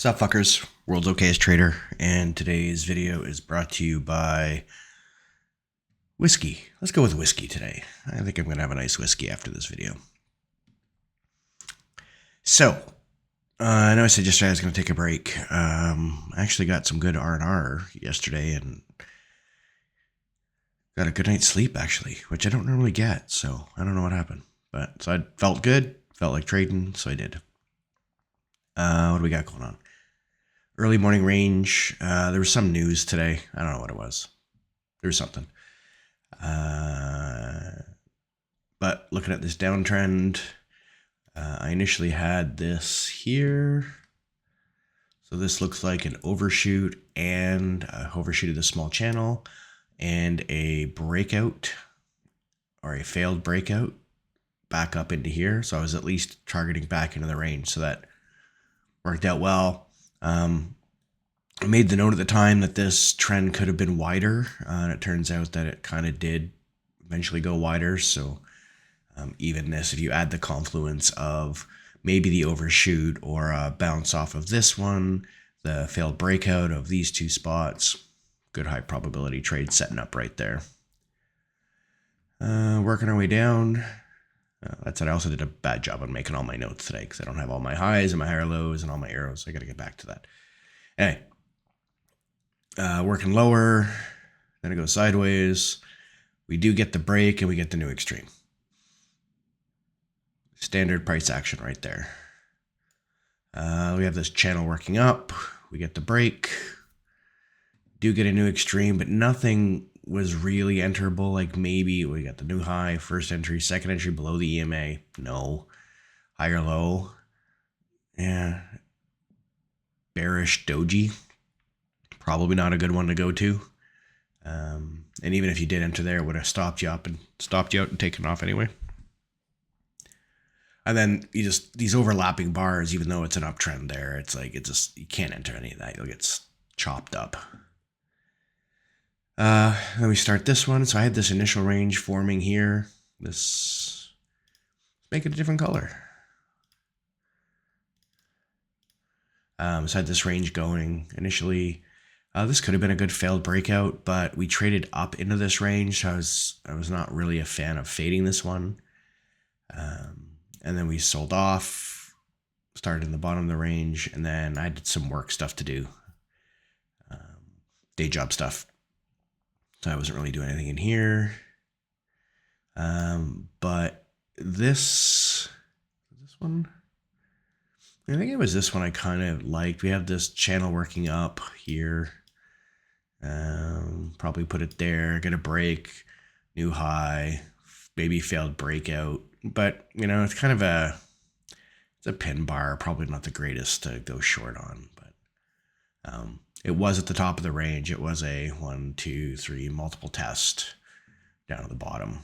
Sup fuckers, World's Okayest Trader, and today's video is brought to you by whiskey. Let's go with whiskey today. I think I'm going to have a nice whiskey after this video. So, I know I said yesterday I was going to take a break. I actually got some good R&R yesterday and got a good night's sleep actually, which I don't normally get, so I don't know what happened. But so I felt good, felt like trading, so I did. What do we got going on? Early morning range. There was some news today. I don't know what it was. There was something. But looking at this downtrend, I initially had this here. So this looks like an overshoot and overshoot of the small channel and a breakout or a failed breakout back up into here. So I was at least targeting back into the range. So that worked out well. I made the note at the time that this trend could have been wider, and it turns out that it kind of did eventually go wider. So even this, if you add the confluence of maybe the overshoot or a bounce off of this one, the failed breakout of these two spots, good high probability trade setting up right there. Working our way down. That's it. I also did a bad job on making all my notes today because I don't have all my highs and my higher lows and all my arrows. I got to get back to that. Anyway, working lower, then it goes sideways. We do get the break and we get the new extreme. Standard price action right there. We have this channel working up. We get the break. Do get a new extreme, but nothing was really enterable. Like maybe we got the new high, first entry, second entry below the EMA. No. Higher low. Yeah. Bearish doji. Probably not a good one to go to. And even if you did enter there, it would have stopped you out and taken off anyway. And then you just, these overlapping bars, even though it's an uptrend there, it's like, it just, you can't enter any of that. You'll get chopped up. Then we start this one. So I had this initial range forming here. Let's make it a different color. So I had this range going initially. This could have been a good failed breakout, but we traded up into this range. So I was not really a fan of fading this one. And then we sold off, started in the bottom of the range, and then I did some work stuff to do, day job stuff. So I wasn't really doing anything in here. But this one, I think it was this one I kind of liked. We have this channel working up here. Probably put it there, get a break, new high, maybe failed breakout. But, you know, it's kind of it's a pin bar, probably not the greatest to go short on. But it was at the top of the range. It was a 1, 2, 3 multiple test down at the bottom.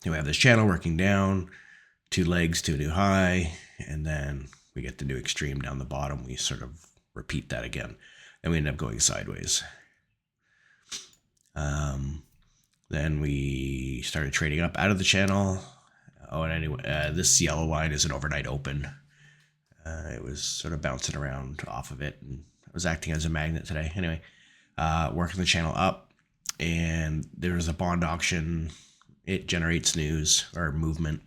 And we have this channel working down, 2 legs to a new high, and then we get the new extreme down the bottom. We sort of repeat that again. And we end up going sideways. Then we started trading up out of the channel. Oh, and anyway, this yellow line is an overnight open. It was sort of bouncing around off of it, and I was acting as a magnet today. Anyway, working the channel up, and there's a bond auction. It generates news or movement.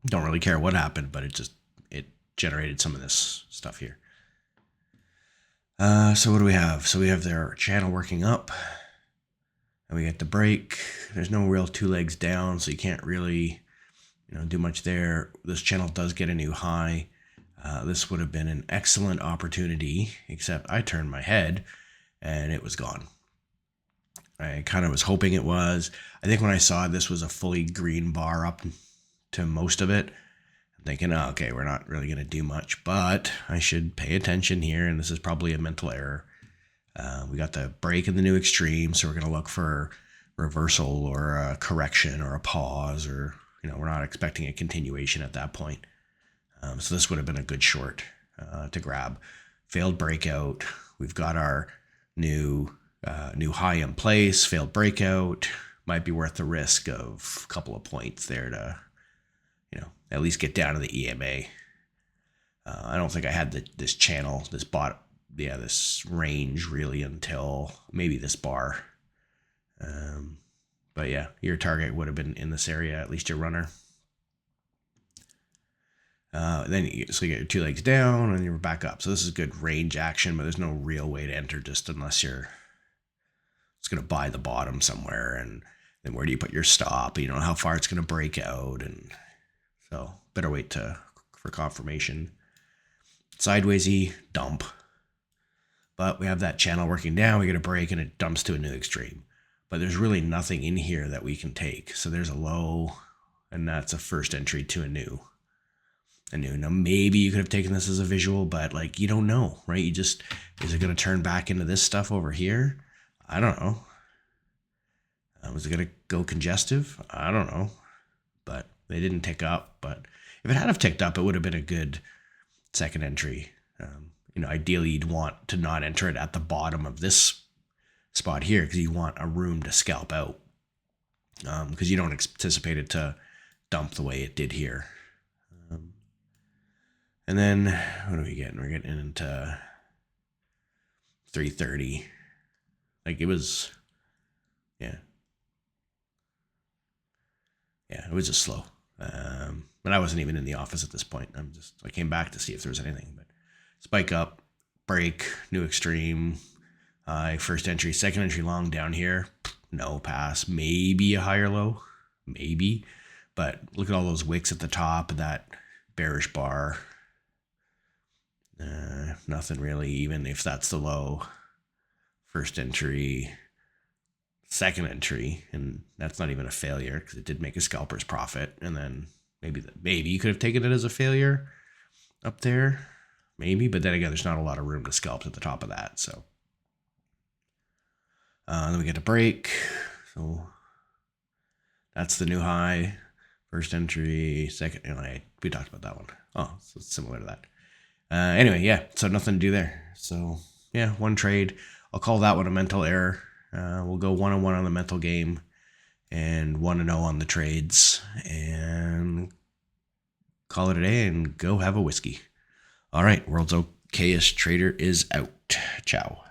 Don't really care what happened, but it generated some of this stuff here. So what do we have? So we have their channel working up, and we get the break. There's no real 2 legs down, so you can't really, do much there. This channel does get a new high. This would have been an excellent opportunity, except I turned my head and it was gone. I kind of was hoping it was. I think when I saw this was a fully green bar up to most of it, I'm thinking, oh, okay, we're not really going to do much, but I should pay attention here, and this is probably a mental error. We got the break in the new extreme, so we're going to look for reversal or a correction or a pause, or, we're not expecting a continuation at that point. So this would have been a good short to grab. Failed breakout. We've got our new high in place. Failed breakout. Might be worth the risk of a couple of points there to, at least get down to the EMA. I don't think I had this channel, this range really until maybe this bar. But yeah, your target would have been in this area, at least your runner. So you get your 2 legs down and you're back up. So this is good range action, but there's no real way to enter just unless you're just going to buy the bottom somewhere. And then where do you put your stop? You don't know how far it's going to break out. And so better wait for confirmation. Sidewaysy, dump. But we have that channel working down. We get a break and it dumps to a new extreme. But there's really nothing in here that we can take. So there's a low, and that's a first entry to a new. Now maybe you could have taken this as a visual, but like you don't know, right? Is it going to turn back into this stuff over here? I don't know. Was it going to go congestive? I don't know. But they didn't tick up. But if it had have ticked up, it would have been a good second entry. Ideally you'd want to not enter it at the bottom of this spot here because you want a room to scalp out. Because you don't anticipate it to dump the way it did here. And then what are we getting? We're getting into 330. Like it was, yeah, it was just slow. But I wasn't even in the office at this point. I came back to see if there was anything. But spike up, break, new extreme, first entry, second entry long down here. No pass, maybe a higher low, maybe. But look at all those wicks at the top of that bearish bar. Nothing really, even if that's the low. First entry, second entry, and that's not even a failure because it did make a scalper's profit. And then maybe you could have taken it as a failure up there, maybe. But then again, there's not a lot of room to scalp at the top of that. So then we get a break. So that's the new high. First entry, second. We talked about that one. Oh, so it's similar to that. Anyway, yeah, so nothing to do there. So yeah, one trade. I'll call that one a mental error. We'll go 1-1 on the mental game and 1-0 on the trades and call it a day and go have a whiskey. All right, World's Okayest Trader is out. Ciao.